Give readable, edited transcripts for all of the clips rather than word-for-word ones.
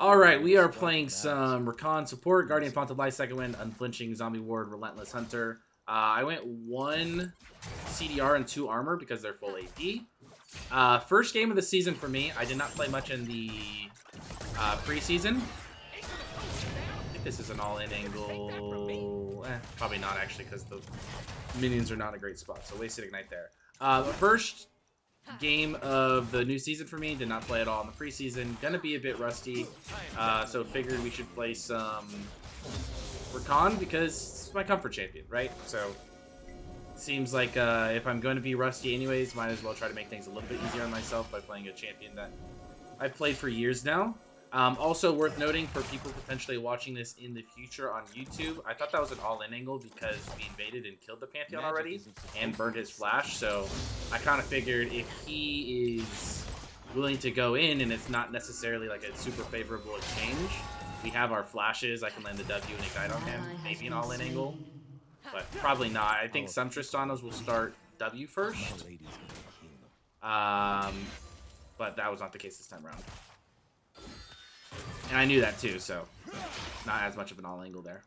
Alright, we are playing some Rakan support, Guardian Font of Light, Second Wind, Unflinching, Zombie Ward, Relentless Hunter. I went 1 CDR and 2 armor because they're full AP. First game of the season for me. I did not play much in the preseason. I think this is an all-in angle. Probably not actually because the minions are not a great spot, so wasted ignite there. First game of the new season for me. Did not play at all in the preseason. Gonna be a bit rusty, so figured we should play some Rakan because it's my comfort champion, right? So seems like if I'm going to be rusty anyways, might as well try to make things a little bit easier on myself by playing a champion that I've played for years now. Also worth noting for people potentially watching this in the future on YouTube, I thought that was an all-in angle because we invaded and killed the Pantheon already and burned his flash, so I kind of figured if he is willing to go in and it's not necessarily like a super favorable exchange, we have our flashes, I can land the W and ignite on him, maybe an all-in angle, but probably not. I think some Tristanas will start W first, but that was not the case this time around. And I knew that too, so not as much of an all-angle there.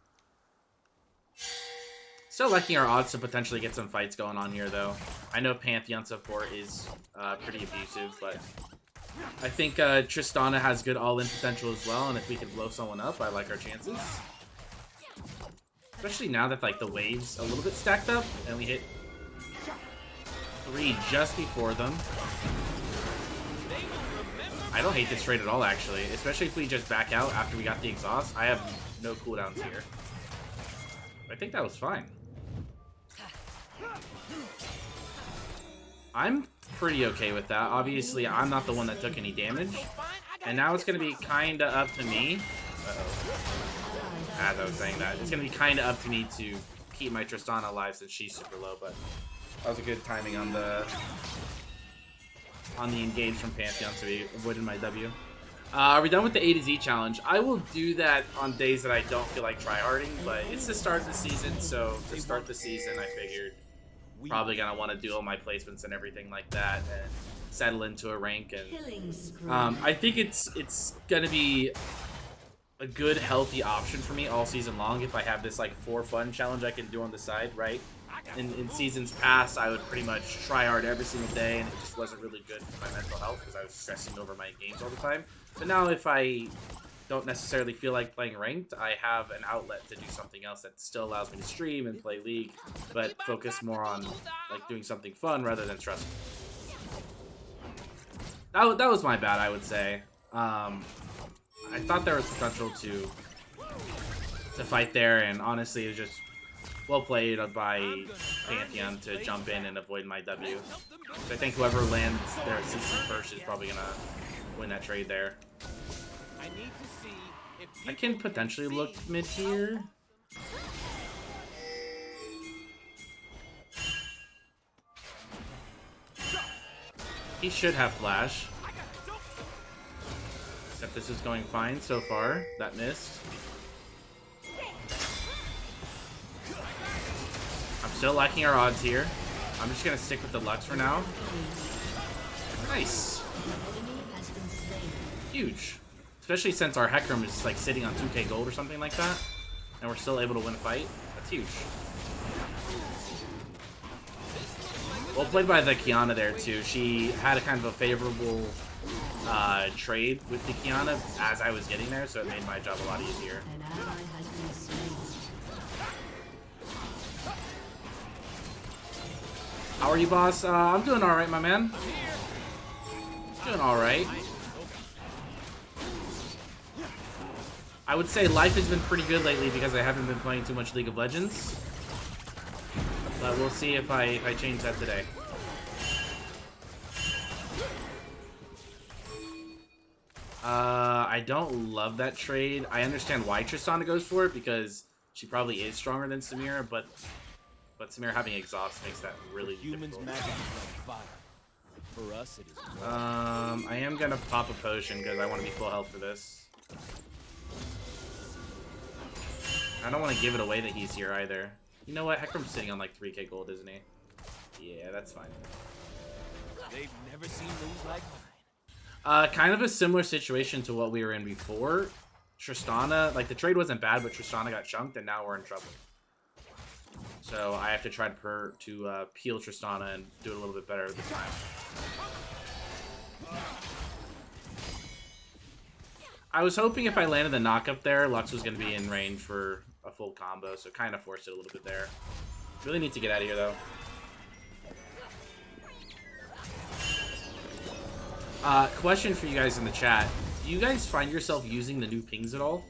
Still liking our odds to potentially get some fights going on here, though. I know Pantheon support is pretty abusive, but I think Tristana has good all-in potential as well, and if we can blow someone up, I like our chances. Especially now that like the wave's a little bit stacked up, and we hit 3 just before them. I don't hate this trade at all, actually. Especially if we just back out after we got the exhaust. I have no cooldowns here. I think that was fine. I'm pretty okay with that. Obviously, I'm not the one that took any damage. And now it's going to be kind of up to me. Uh-oh. As I was saying that. It's going to be kind of up to me to keep my Tristana alive since she's super low. But that was a good timing on the engage from Pantheon, so we avoided my W. Are we done with the A to Z challenge? I will do that on days that I don't feel like tryharding, but it's the start of the season, so to start the season, I figured probably gonna want to do all my placements and everything like that and settle into a rank. And I think it's gonna be a good, healthy option for me all season long if I have this like for fun challenge I can do on the side, right? In seasons past, I would pretty much try hard every single day, and it just wasn't really good for my mental health because I was stressing over my games all the time. But now, if I don't necessarily feel like playing ranked, I have an outlet to do something else that still allows me to stream and play League, but focus more on like doing something fun rather than stressful. That was my bad, I would say. I thought there was potential to fight there, and honestly, it was just well played by Pantheon to jump in and avoid my W. So I think whoever lands their CC first is probably gonna win that trade there. I can potentially look mid here. He should have flash. Except this is going fine so far. That missed. I'm still liking our odds here. I'm just gonna stick with the Lux for now. Nice. Huge. Especially since our Hecarim is like sitting on 2k gold or something like that. And we're still able to win a fight. That's huge. Well played by the Kiana there too. She had a kind of a favorable trade with the Kiana as I was getting there, so it made my job a lot easier. How are you, boss? I'm doing alright, my man. Doing alright. I would say life has been pretty good lately because I haven't been playing too much League of Legends. But we'll see if I change that today. I don't love that trade. I understand why Tristana goes for it because she probably is stronger than Samira, but Samir having exhaust makes that really difficult. For us, it is I am gonna pop a potion because I want to be full health for this. I don't want to give it away that he's here either. You know what? Hecarim's sitting on like 3k gold, isn't he? Yeah, that's fine. They've never seen moves like mine. Kind of a similar situation to what we were in before. Tristana, like the trade wasn't bad, but Tristana got chunked, and now we're in trouble. So I have to try to peel Tristana and do it a little bit better this time. I was hoping if I landed the knock up there, Lux was going to be in range for a full combo, so kind of forced it a little bit there. Really need to get out of here, though. Question for you guys in the chat. Do you guys find yourself using the new pings at all?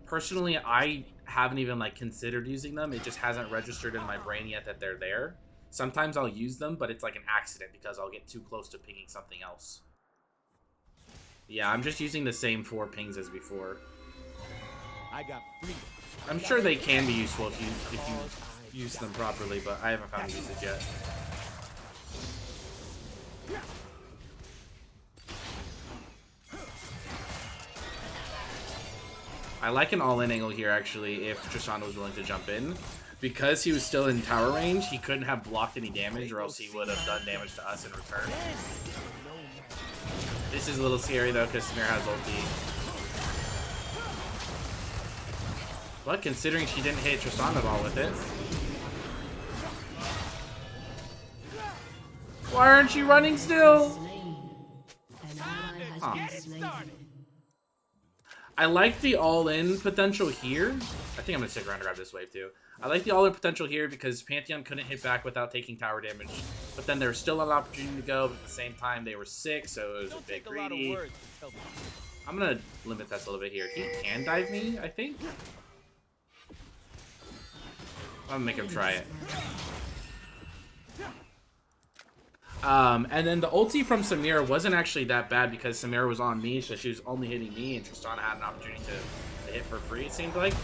Personally, I haven't even like considered using them. It just hasn't registered in my brain yet that they're there. Sometimes I'll use them, but it's like an accident because I'll get too close to pinging something else. Yeah, I'm just using the same 4 pings as before. I'm sure they can be useful if you use them properly, but I haven't found usage yet. I like an all-in angle here, actually, if Tristana was willing to jump in. Because he was still in tower range, he couldn't have blocked any damage, or else he would have done damage to us in return. This is a little scary, though, because Samir has ulti. But considering she didn't hit Tristana at all with it. Why aren't you running still? Huh. I like the all-in potential here. I think I'm going to stick around to grab this wave, too. I like the all-in potential here because Pantheon couldn't hit back without taking tower damage. But then there was still an opportunity to go, but at the same time, they were sick, so it was a bit greedy. I'm going to limit this a little bit here. He can dive me, I think. I'm going to make him try it. And then the ulti from Samira wasn't actually that bad because Samira was on me, so she was only hitting me, and Tristana had an opportunity to hit for free, it seemed like.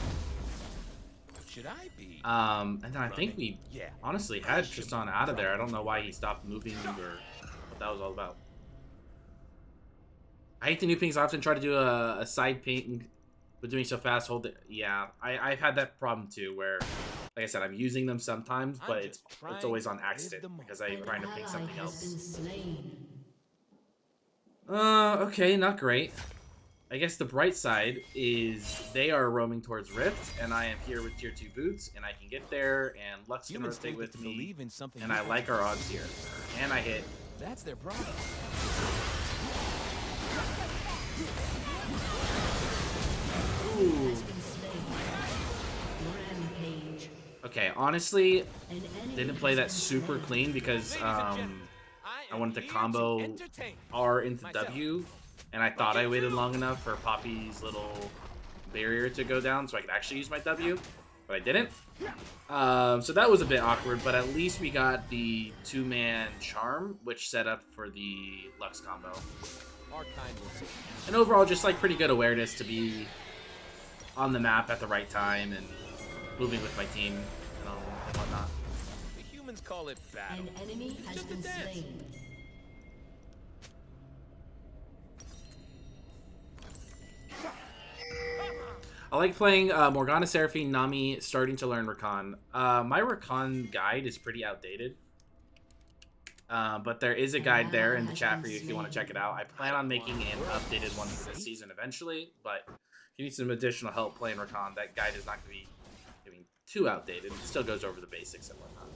Should I be? And then I think we honestly had Tristana out of there. I don't know why he stopped moving or what that was all about. I hate the new pings. I often try to do a side ping, but doing so fast, hold it. Yeah, I've had that problem too, where, like I said, I'm using them sometimes, but it's always on accident because I'm trying to ping something else. Okay, not great. I guess the bright side is they are roaming towards Rift, and I am here with tier 2 boots, and I can get there, and Lux can rotate with me, and I like our odds here. And I hit. That's their problem. Ooh. Okay, honestly, didn't play that super clean because I wanted to combo R into W, and I thought I waited long enough for Poppy's little barrier to go down so I could actually use my W, but I didn't. So that was a bit awkward, but at least we got the 2-man charm, which set up for the Lux combo. And overall, just like pretty good awareness to be on the map at the right time and moving with my team and whatnot. The humans call it battle. An enemy has been slain. I like playing Morgana, Seraphine, Nami, starting to learn Rakan. My Rakan guide is pretty outdated. But there is a guide there in the chat for you if you want to check it out. I plan on making an updated one for this season eventually, but if you need some additional help playing Rakan, that guide is not going to be too outdated. It still goes over the basics and whatnot.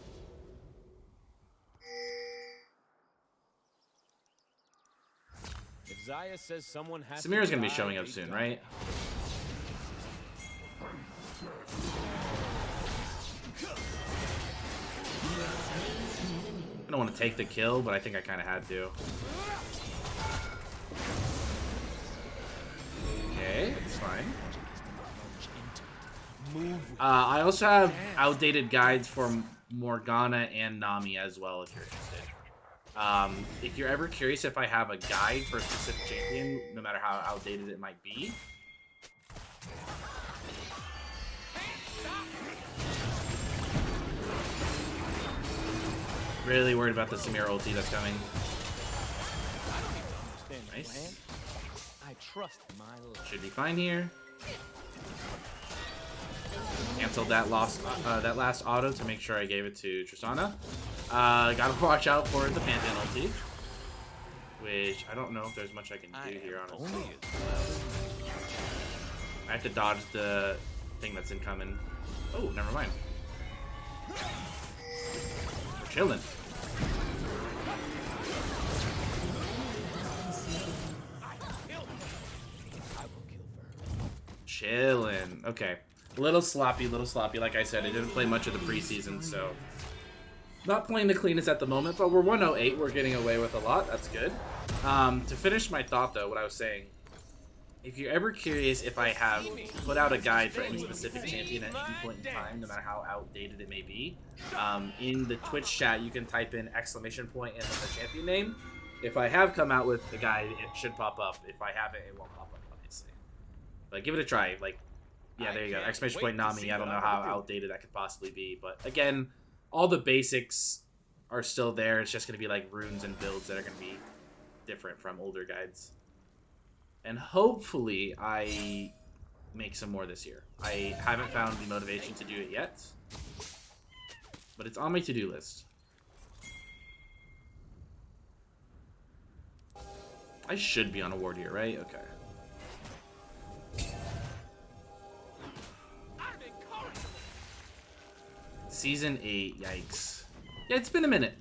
If Zaya says someone has Samira's going to be showing up soon, right? I don't want to take the kill, but I think I kind of had to. Okay, it's fine. I also have outdated guides for Morgana and Nami as well, if you're interested. If you're ever curious if I have a guide for a specific champion, no matter how outdated it might be, really worried about the Samira ulti that's coming. Nice. Should be fine here. Canceled that last auto to make sure I gave it to Tristana. Gotta watch out for the Pantheon ulti. which I don't know if there's much I can do here, honestly. Only I have to dodge the thing that's incoming. Oh, never mind. We're chilling. Chilling. Okay. A little sloppy, Like I said, I didn't play much of the preseason, so not playing the cleanest at the moment, but we're 108. We're getting away with a lot. That's good. To finish my thought, though, what I was saying, if you're ever curious if I have put out a guide for any specific champion at any point in time, no matter how outdated it may be, in the Twitch chat, you can type in !! and then the champion name. If I have come out with a guide, it should pop up. If I haven't, it won't pop up, obviously. But give it a try. Like, yeah, there you go. ! Nami. I don't know how outdated that could possibly be. But again, all the basics are still there. It's just going to be like runes and builds that are going to be different from older guides. And hopefully I make some more this year. I haven't found the motivation to do it yet, but it's on my to-do list. I should be on a ward here, right? Okay. Season 8, yikes. Yeah, it's been a minute.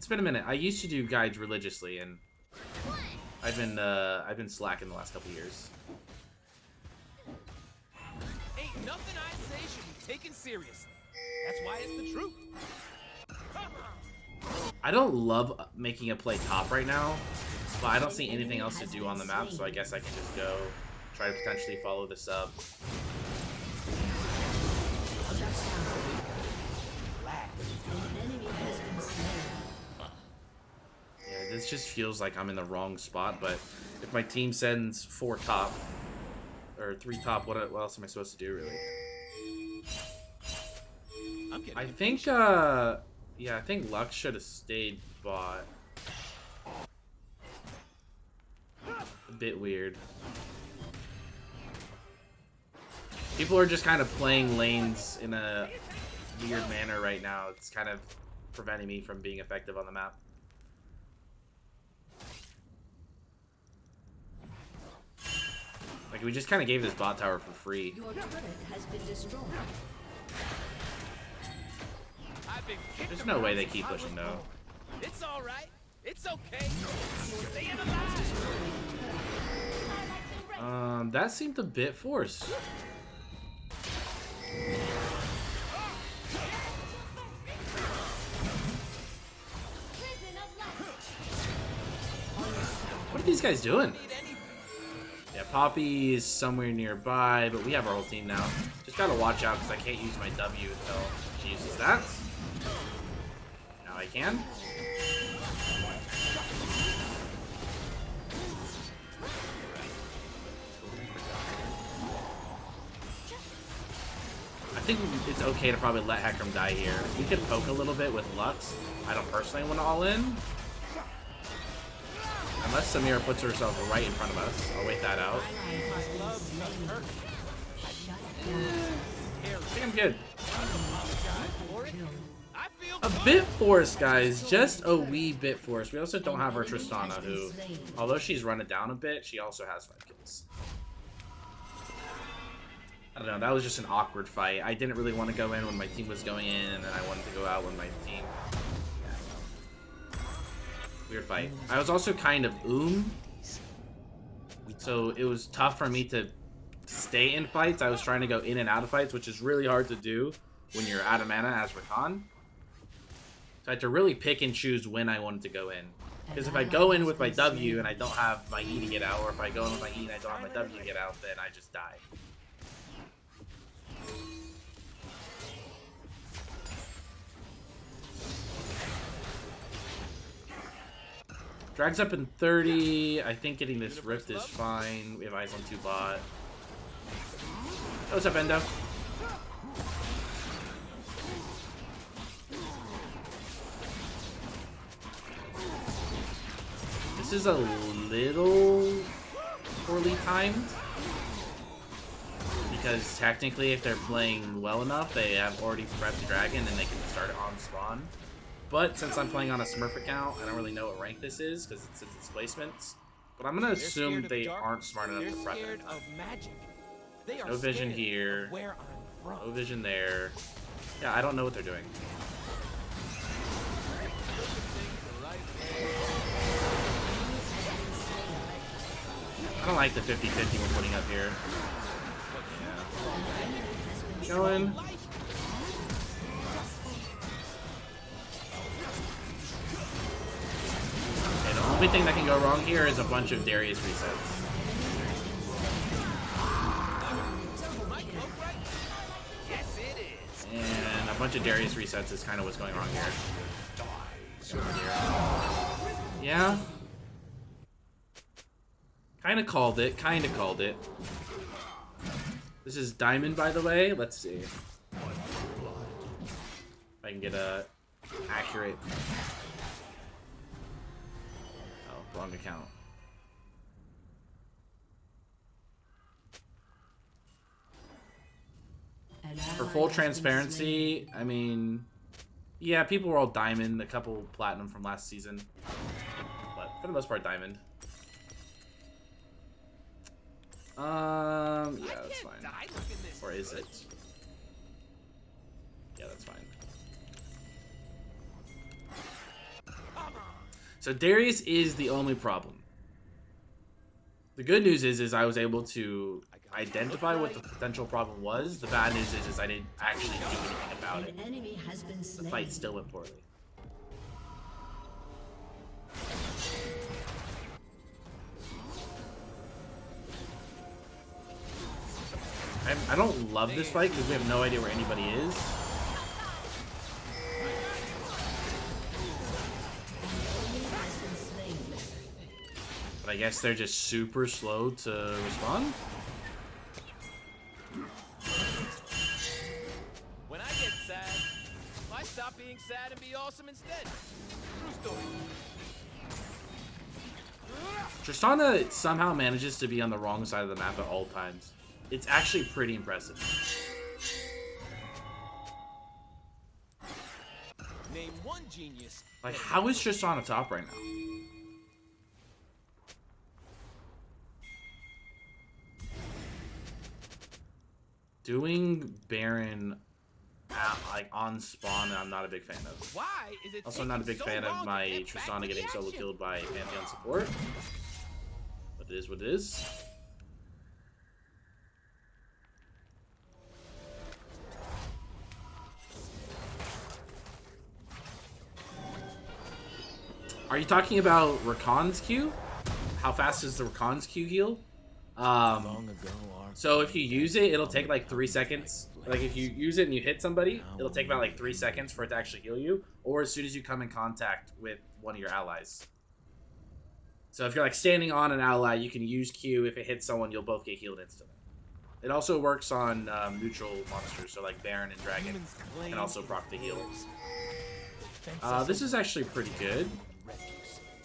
I used to do guides religiously, and I've been slacking the last couple years. Ain't nothing I say should be taken seriously. That's why it's the truth. I don't love making a play top right now, but I don't see anything else to do on the map, so I guess I can just go try to potentially follow this up. Yeah, this just feels like I'm in the wrong spot, but if my team sends 4 top, or 3 top, what else am I supposed to do, really? I think, yeah, I think Lux should have stayed bot. A bit weird. People are just kind of playing lanes in a weird manner right now. It's kind of preventing me from being effective on the map. Like, we just kind of gave this bot tower for free. Your turret has been destroyed. There's no way they keep pushing, though. It's all right. It's okay. That seemed a bit forced. What are these guys doing? Yeah, Poppy is somewhere nearby, but we have our whole team now. Just gotta watch out because I can't use my W until she uses that. Now I can. I think it's okay to probably let Hecarim die here. We could poke a little bit with Lux. I don't personally want to all in. Unless Samira puts herself right in front of us. I'll wait that out. I think I'm good. A bit forced, guys. Just a wee bit forced. We also don't have our Tristana, who, although she's run it down a bit, she also has 5 kills. I don't know, that was just an awkward fight. I didn't really want to go in when my team was going in, and then I wanted to go out when my team... Yeah. Weird fight. I was also kind of so it was tough for me to stay in fights. I was trying to go in and out of fights, which is really hard to do when you're out of mana as Rakan. So I had to really pick and choose when I wanted to go in. Because if I go in with my W and I don't have my E to get out, or if I go in with my E and I don't have my W to get out, then I just die. Drag's up in 30. I think getting this rift is fine. We have eyes on 2 bot. Oh, what's up, Endo? This is a little poorly timed. Because technically, if they're playing well enough, they have already prepped the dragon and they can start it on spawn. But since I'm playing on a Smurf account, I don't really know what rank this is because it's displacements. But I'm gonna They're assume scared of they dark. aren't smart enough They're to prep scared it. of magic. They are No vision scared here. of where I'm from. No vision there. Yeah, I don't know what they're doing. I don't like the 50-50 we're putting up here. Yeah. Going. Okay, the only thing that can go wrong here is a bunch of Darius resets. Yes, it is. And a bunch of Darius resets is kind of what's going wrong here. Yeah. Kind of called it. Kind of called it. This is Diamond, by the way. Let's see. If I can get a accurate... Oh, wrong account. For full transparency, I mean... Yeah, people were all Diamond, a couple Platinum from last season. But for the most part, Diamond. Yeah, that's fine. Or is it? Yeah, that's fine. So Darius is the only problem. The good news is I was able to identify what the potential problem was. The bad news is I didn't actually do anything about it. The fight still went poorly. I don't love this fight because we have no idea where anybody is. But I guess they're just super slow to respond. When I get sad, I stop being sad and be awesome instead. True story. Tristana somehow manages to be on the wrong side of the map at all times. It's actually pretty impressive. Name one genius. Like, how is Tristana top right now? Doing Baron like on spawn, I'm not a big fan of. Why is it Also, not a big fan of my Tristana getting solo killed by Pantheon support. But it is what it is. Are you talking about Rakan's Q? How fast is the Rakan's Q heal? So if you use it, it'll take like 3 seconds. Like if you use it and you hit somebody, it'll take about like 3 seconds for it to actually heal you. Or as soon as you come in contact with one of your allies. So if you're like standing on an ally, you can use Q. If it hits someone, you'll both get healed instantly. It also works on neutral monsters, so like Baron and Dragon can also proc the heal. This is actually pretty good.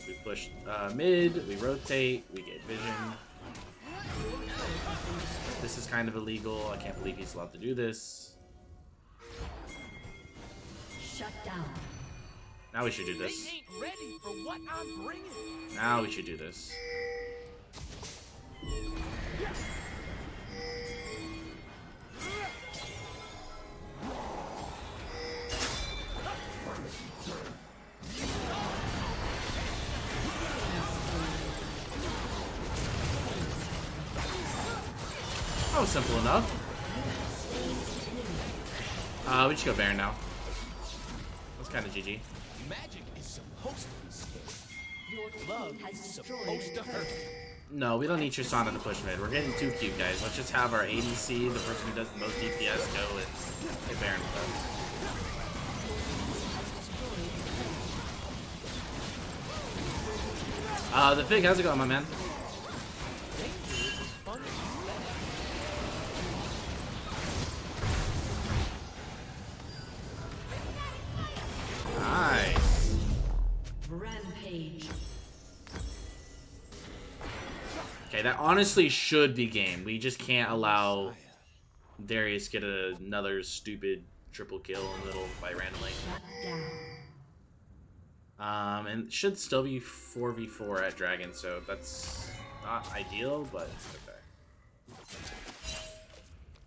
We push mid, we rotate, we get vision. This is kind of illegal. I can't believe he's allowed to do this. Shut down. Now we should do this. They ain't ready for what I'm bringing. Now we should do this. That was simple enough. We should go Baron now. That's kind of GG. Magic is supposed to be scary. Your Love team has is destroyed supposed to hurt. No, we don't need Tristana to push mid. We're getting too cute, guys. Let's just have our ADC, the person who does the most DPS, go and get Baron with us. The Fig, how's it going, my man? Nice. Rampage. Okay, that honestly should be game. We just can't allow Darius get another stupid triple kill in the middle by randomly. Shut down. And it should still be 4v4 at Dragon, so that's not ideal, but it's okay.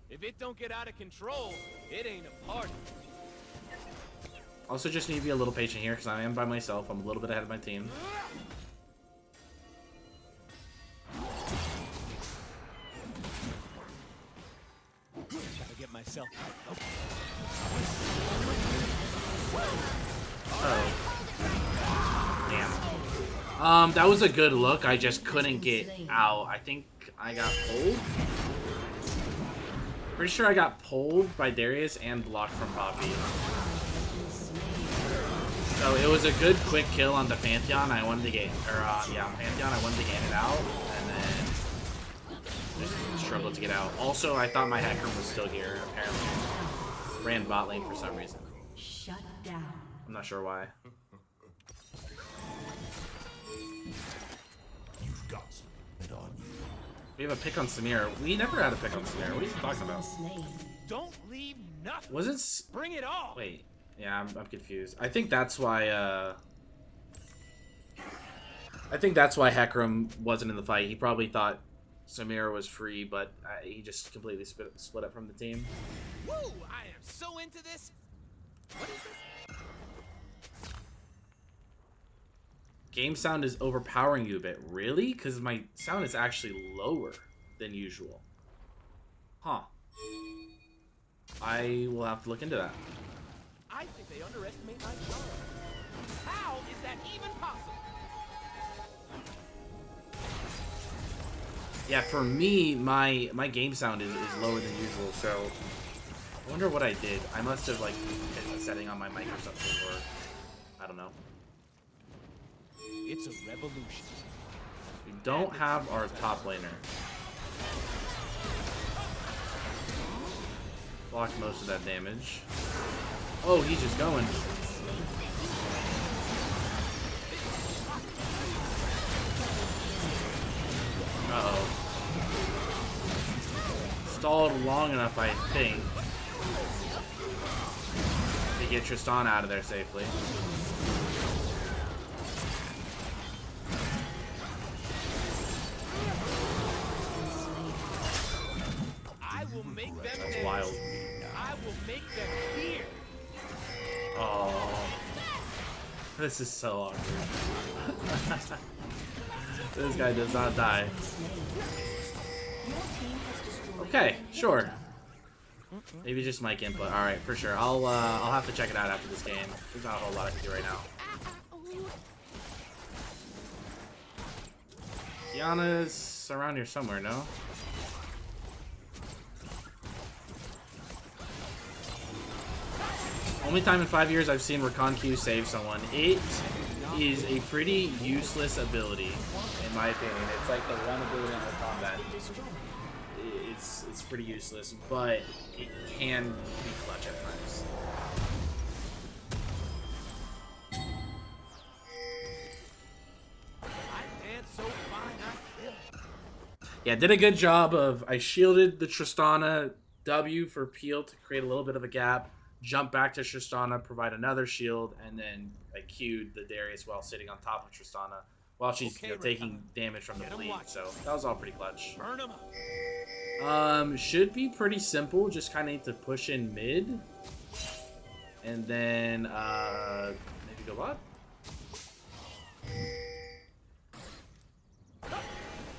If it don't get out of control, it ain't a party. Also just need to be a little patient here because I am by myself. I'm a little bit ahead of my team. Gotta get myself. Oh. Damn. That was a good look. I just couldn't get out. I think I got pulled. Pretty sure I got pulled by Darius and blocked from Poppy. So it was a good quick kill on the Pantheon. I wanted to get, on Pantheon. I wanted to get it out, and then just struggled to get out. Also, I thought my hacker was still here. Apparently, ran bot lane for some reason. Shut down. I'm not sure why. You've got it on you. We have a pick on Samir. We never had a pick on Samir. What are you talking about? Don't leave nothing. Was it? Bring it all. Wait. Yeah, I'm confused. I think that's why. I think that's why Hecarim wasn't in the fight. He probably thought Samir was free, but he just completely split up from the team. Woo! I am so into this. What is this? Game sound is overpowering you a bit. Really? Because my sound is actually lower than usual. Huh. I will have to look into that. I think they underestimate my charm. How is that even possible? Yeah, for me, my game sound is lower than usual, so I wonder what I did. I must have like hit a setting on my mic or something, or I don't know. It's a revolution. We don't have our top laner. Blocked most of that damage. Oh, he's just going. Uh-oh. Stalled long enough, I think, to get Tristan out of there safely. I will make them That's dance. wild. I will make them fear. Oh. This is so awkward. This guy does not die. Okay, sure. Maybe just mic input. All right, for sure. I'll have to check it out after this game. There's not a whole lot I can do right now. Diana's around here somewhere, no? Only time in 5 years I've seen Rakan Q save someone. It is a pretty useless ability, in my opinion. It's like the one ability in Rakan that it's pretty useless, but it can be clutch at times. I dance so fine, I feel it. Yeah, did a good job of, I shielded the Tristana W for Peel to create a little bit of a gap, jump back to Tristana, provide another shield, and then I Q'd the Darius while sitting on top of Tristana while she's Okay, taking damage from the bleed. So that was all pretty clutch. Burn them up. Should be pretty simple. Just kind of need to push in mid, and then maybe go bot.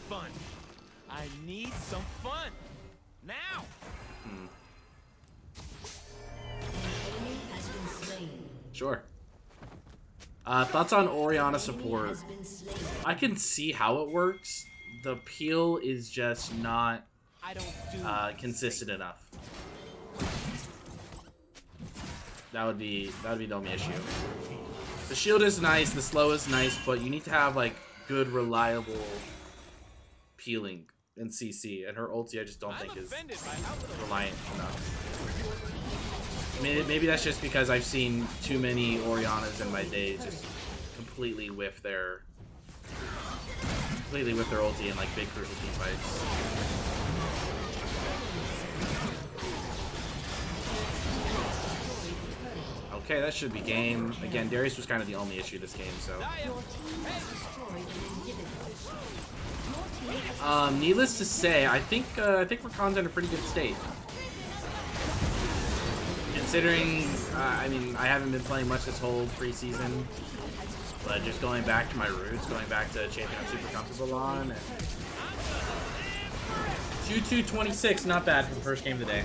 Fun. I need some fun. Now. Enemy has been slain. Sure. Thoughts on Orianna support? Has been slain. I can see how it works. The peel is just not I don't do consistent enough. That would be the only issue. The shield is nice, the slow is nice, but you need to have like good, reliable peeling in CC, and her ulti I just don't think is offended by how little reliant enough. Maybe that's just because I've seen too many Oriannas in my day just completely whiff their ulti in like big crucial team fights. Okay, that should be game. Again, Darius was kind of the only issue this game, so. Needless to say, I think Rakan's in a pretty good state. Considering, I mean, I haven't been playing much this whole preseason, but just going back to my roots, going back to a champion I'm super comfortable on. 2-2-26, not bad for the first game of the day.